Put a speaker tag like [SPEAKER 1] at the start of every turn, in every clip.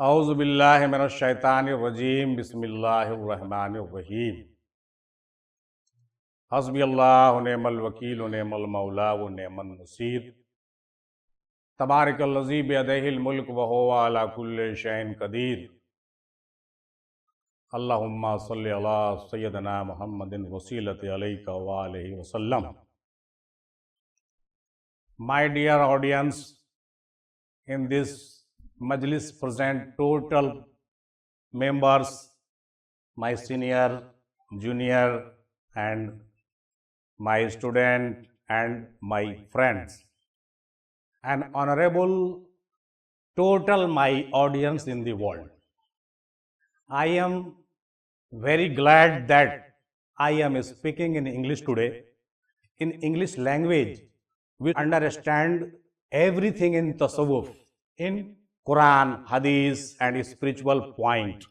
[SPEAKER 1] औज़ुबिल्लाहि मिनश्शैतानिर्रजीम बिस्मिल्लाहिर्रहमानिर्रहीम हस्बियल्लाहु निअमल वकील व निअमल मौला व निअमन नसीर तबारकल्लज़ी बियदिहिल मुल्क व हुवा अला कुल्लि शैइन क़दीर अल्लाहुम्मा सल्लि अला सय्यदना मुहम्मदिन वसीलति अलैका व आलिहि वसल्लम। My dear audience, in this Majlis present total members, my senior, junior and my student and my friends, and honorable total my audience in the world. I am very glad that I am speaking in English today. In English language, we understand everything in Tasawwuf, in Quran, Hadith and spiritual point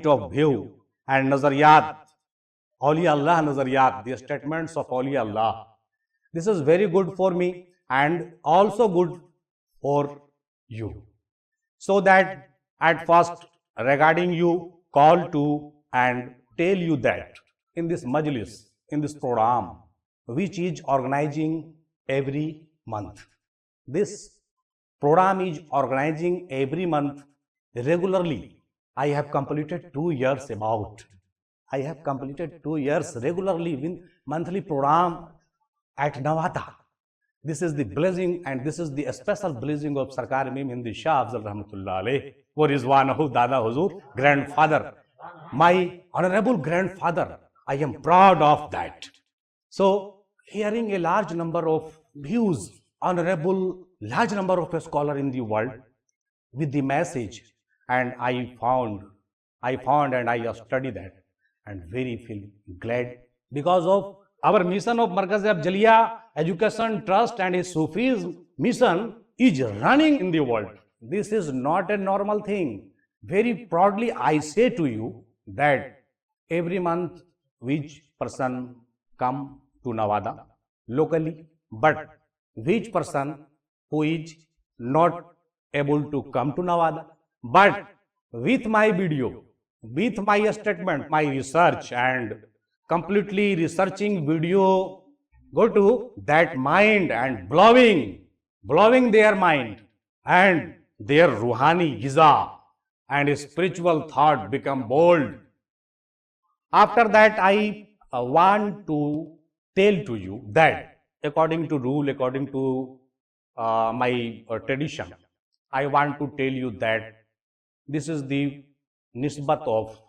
[SPEAKER 1] of view and Nazariyat, Awliya Allah Nazariyat, the statements of Awliya Allah. This is very good for me and also good for you. So that at first regarding you call to and tell you that in this Majlis, in this program, which is organizing every month. This program is organizing every month regularly. I have completed 2 years about. I have completed 2 years regularly with monthly program at Nawada. This is the blessing and this is the special blessing of Sarkar Imam Hindi Shah Afzal Rahmatullah Alayh wa Rizwanahu Dada Huzur, grandfather. My honorable grandfather, I am proud of that. So, hearing a large number of views, honorable large number of scholars in the world with the message, and I found and I studied that and very feel glad because of our mission of Markaz Afzaliya Education Trust and his Sufis mission is running in the world. This is not a normal thing. Very proudly I say to you that every month which person come to Nawada locally, but which person who is not able to come to Nawada, but with my video, with my statement, my research and completely researching video, go to that mind and blowing their mind and their Ruhani Giza and spiritual thought become bold. After that, I want to tell to you that according to rule, according to my tradition, I want to tell you that this is the nisbat of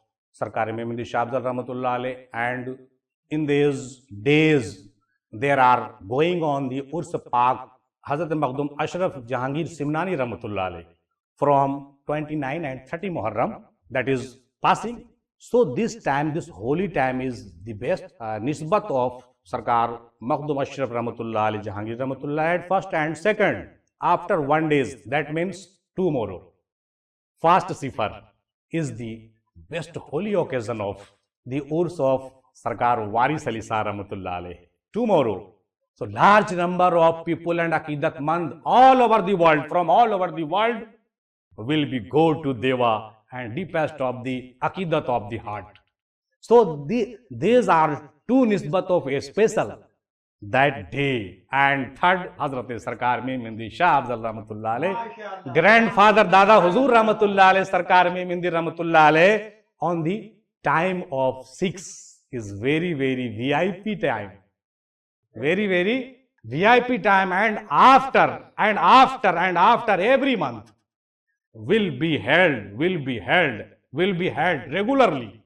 [SPEAKER 1] Sarkar Imam Hindi Shah Afzal Rahmatullah Alayh, and in these days there are going on the Urs Pak Hazrat Makhdum Ashraf Jahangir Simnani Rahmatullah Alayh from 29 and 30 Muharram, that is passing. So this time, this holy time is the best nisbat of Sarkar Makhdum Ashraf Rahmatullah Alayh Jahangir Rahmatullah at first and second. After 1 day, that means tomorrow, first Sifar is the best holy occasion of the Urs of Sarkar Waris Ali Shah Rahmatullah Alayh. Tomorrow, so large number of people and Aqidat Mand all over the world, from all over the world, will be go to Deva and deepest of the Aqidat of the heart. So these are two nisbat of a special that day. And third, Hazrat Sarkar Imam Hindi Shah Afzal Rahmatullah Alayh, grandfather Dada Huzur Rahmatullah Alayh, Sarkar Imam Hindi Rahmatullah Alayh, on the time of 6 is very VIP time. Very VIP time, and after every month will be held regularly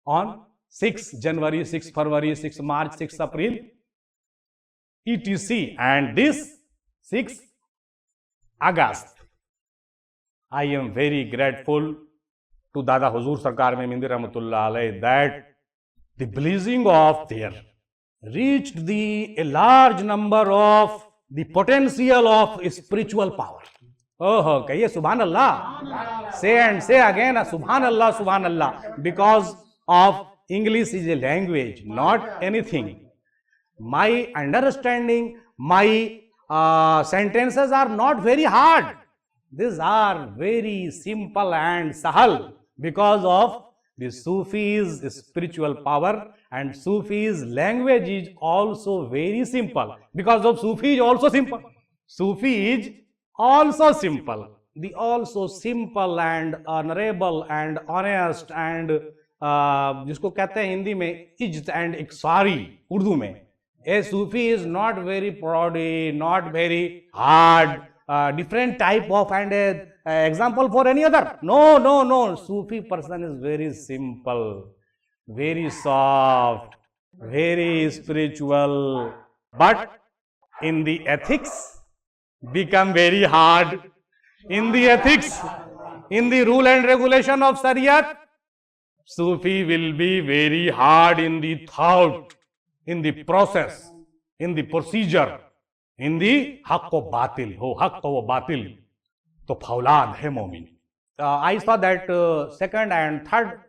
[SPEAKER 1] on 6 January, 6 February, 6 March, 6 April, etc. And this 6 August. I am very grateful to Dada Huzur Sarkar Imam Hindi Rahmatullah Alayh that the blessing of there reached a large number of the potential of spiritual power. Oh, kahiye Subhanallah. Say again, Subhanallah, because of English is a language, not anything. My understanding, my sentences are not very hard. These are very simple and sahal because of the Sufi's spiritual power, and Sufi's language is also very simple because of Sufi is also simple. Sufi is also simple. The also simple and honorable and honest and जिसको कहते हैं हिंदी में इज्जत and इकसारी Urdu में. A Sufi is not very proudy, not very hard, different type of and example for any other. No. Sufi person is very simple, very soft, very spiritual. But in the ethics, become very hard. In the ethics, in the rule and regulation of Shariat, Sufi will be very hard in the thought, in the process, in the procedure, in the haqq wa batil. Ho haqq wa batil, to faulad hai momin. I saw that second and third.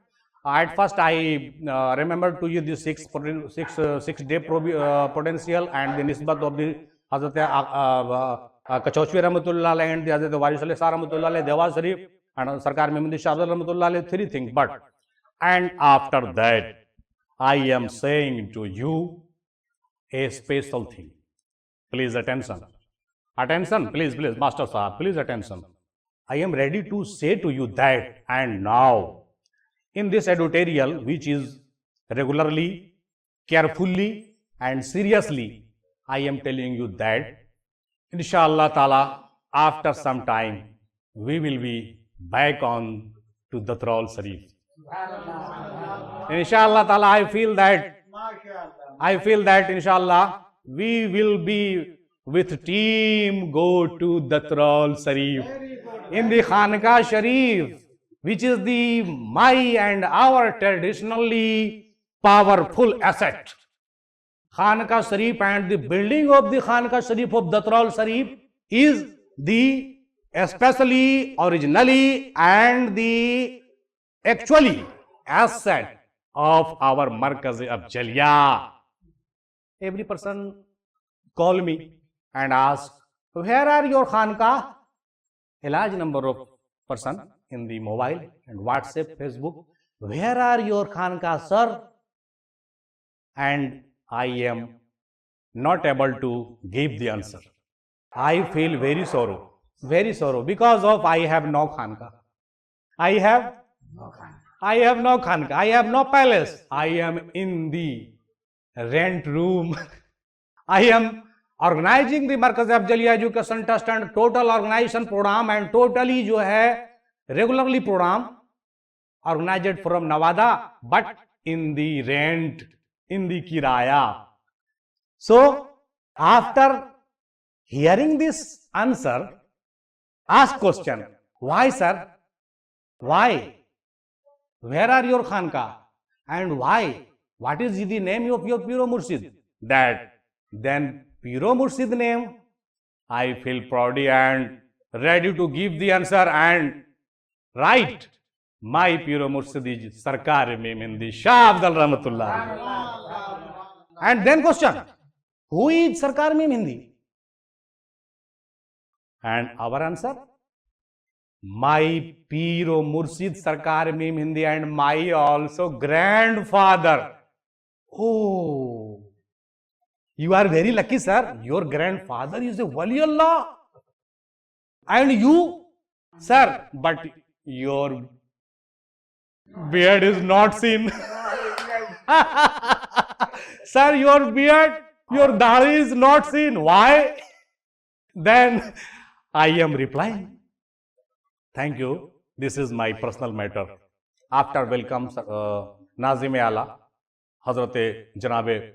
[SPEAKER 1] At first, I remember to you the six-day potential and the nisbat of the Hazrat Kachauchvi Rahmatullah and the Hazrat Waris Ali Sar Rahmatullah, Dewaz Sharif and Sarkar Mehmudi Shah Rahmatullah, three things. But and after that, I am saying to you a special thing. Please attention. Attention, please, Master Sahab, please attention. I am ready to say to you that, and now, in this editorial, which is regularly, carefully, and seriously, I am telling you that, Inshallah Ta'ala, after some time, we will be back on to Datral Sharif. Inshallah Ta'ala, I feel that Inshallah, we will be with team go to Datral Sharif. In the Khanqa Sharif, which is the my and our traditionally powerful asset. Khanqa Sharif and the building of the Khanqa Sharif of Datral Sharif is the especially, originally and the actually asset of our Markaz Afzaliya. Every person call me and ask, where are your Khanqa? A large number of person in the mobile and WhatsApp, Facebook, where are your Khanqa, sir? And I am not able to give the answer. I feel very sorrow because of I have no Khanqa. I have no Khanqa. I have no palace. I am in the rent room. I am organizing the Markaz Afzaliya Education Trust and total organization program and totally जो है regularly program organized from Nevada, but in the rent, in the kiraya. So after hearing this answer, ask question, why sir? Why? Where are your Khanqa? And why? What is the name of your Piro Murshid? That then Piro Murshid name, I feel proud and ready to give the answer and right. My Piro Murshid is Sarkar Mehmudi Shah Afzal Rahmatullah. And then question, who is Sarkar Mehmudi? And our answer, my Piro Murshid Sarkar Mehmudi and my also grandfather. Oh, you are very lucky, sir. Your grandfather is a Wali Allah. And you, sir, but your beard is not seen. Sir, your beard, your dadi is not seen. Why? Then I am replying, thank you. This is my personal matter. After welcome Nazim-e-Ala, Hazrat Janabe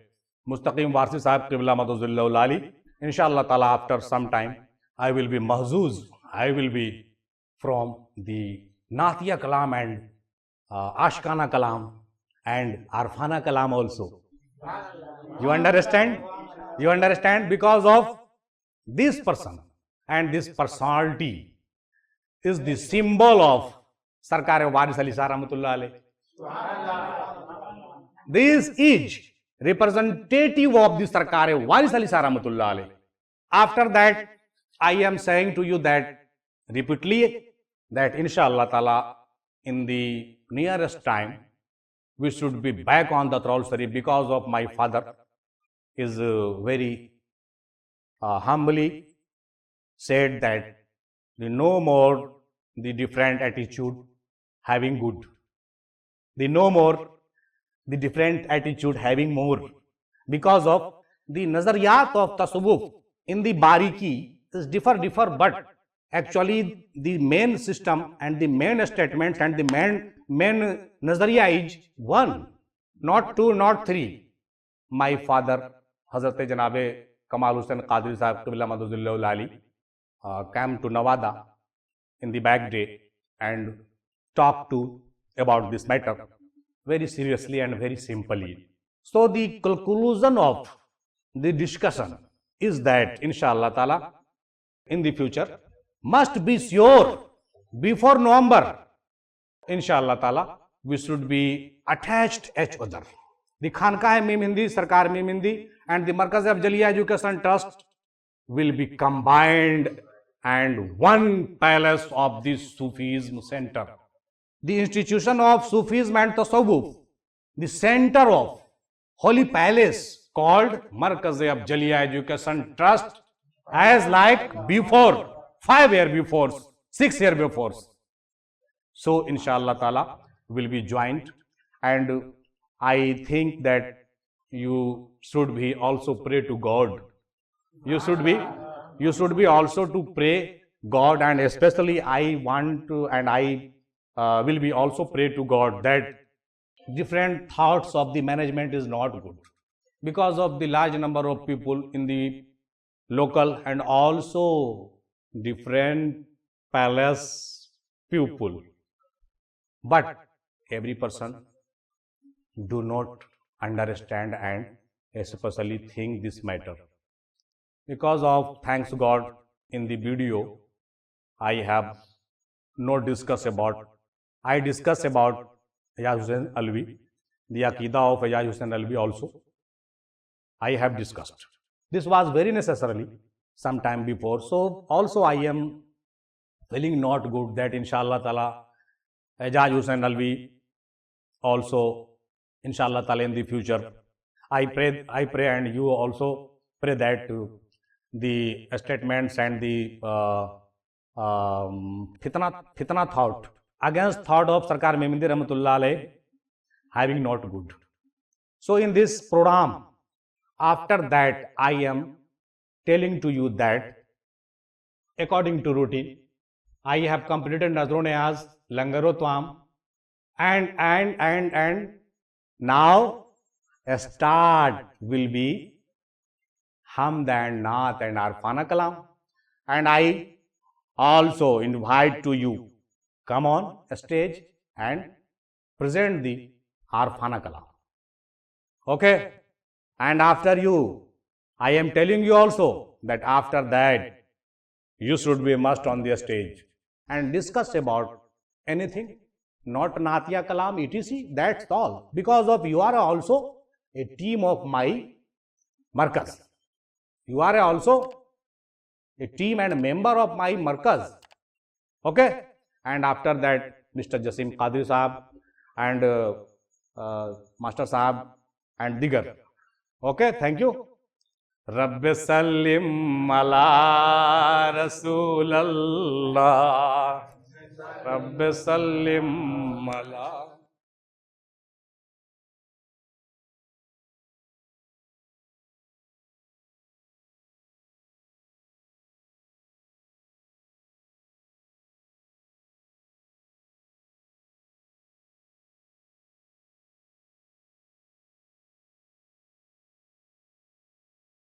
[SPEAKER 1] Mustaqim Warsi Sahib Qibla Madhuzullah Ali. Inshallah Ta'ala, after some time, I will be mahzuz. I will be from the Natiya Kalam and Ashkana Kalam and Arfana Kalam also. You understand? You understand? Because of this person and this personality is the symbol of Sarkar Waris Ali Sar Rahmatullah Alayh. This is representative of the Sarkar Waris Ali Sar Rahmatullah Alayh. After that, I am saying to you that repeatedly that inshallah ta'ala in the nearest time we should be back on the Trawal Sharif, because of my father is very humbly said that the no more the different attitude having good, the no more the different attitude having more, because of the nazariyat of tasawwuf in the bariki is differ, but actually the main system and the main statement and the main nazariya is one, not two, not three. My father Hazrat Janabe Kamal Hussain Qadri Sahib Qibla Madhuzullah Ali came to Nevada in the back day and talked to about this matter very seriously and very simply. So the conclusion of the discussion is that inshallah ta'ala in the future must be sure before November, inshallah ta'ala we should be attached each other. The Khanqah Mim Hindi, Sarkar Mim Hindi and the Markaz Afzaliya Education Trust will be combined and one palace of this Sufism center. The institution of Sufism and Tasawwuf, the center of Holy Palace called Markaz Afzaliya Education Trust, as like before, 5 years before, 6 years before. So inshallah ta'ala will be joined, and I think that you should be also pray to God. You should be also to pray God, and especially I want to, and I will be also pray to God that different thoughts of the management is not good, because of the large number of people in the local and also different palace people. But every person do not understand and especially think this matter. Because of, thanks God, in the video I have not discussed about, I discuss about Ejaz Hussain Alvi, the Aqidah of Ejaz Hussain Alvi also I have discussed. This was very necessarily some time before. So also I am feeling not good that inshallah ta'ala Ejaz Hussain Alvi also inshallah ta'ala in the future. I pray and you also pray that the statements and the fitna thought against thought of Sarkar Mim Hindi Rahmatullah Alayh having not good. So in this program, after that I am telling to you that according to routine I have completed Nazro Niyaz, Langaro Twam, and now a start will be Hamd and Naat and Arfana Kalam, and I also invite to you come on a stage and present the Arfana Kalam. Okay, and after you, I am telling you also that after that you should be must on the stage and discuss about anything, not Natiya Kalam, etc. That's all. Because of you are also a team of my Markaz. You are also a team and a member of my Markaz. Okay? And after that, Mr. Jasim Qadri Sahab and Master Sahab and Digar. Okay? Thank you. Rabbi Sallim ala Rasulallah. Rabbi Sallim ala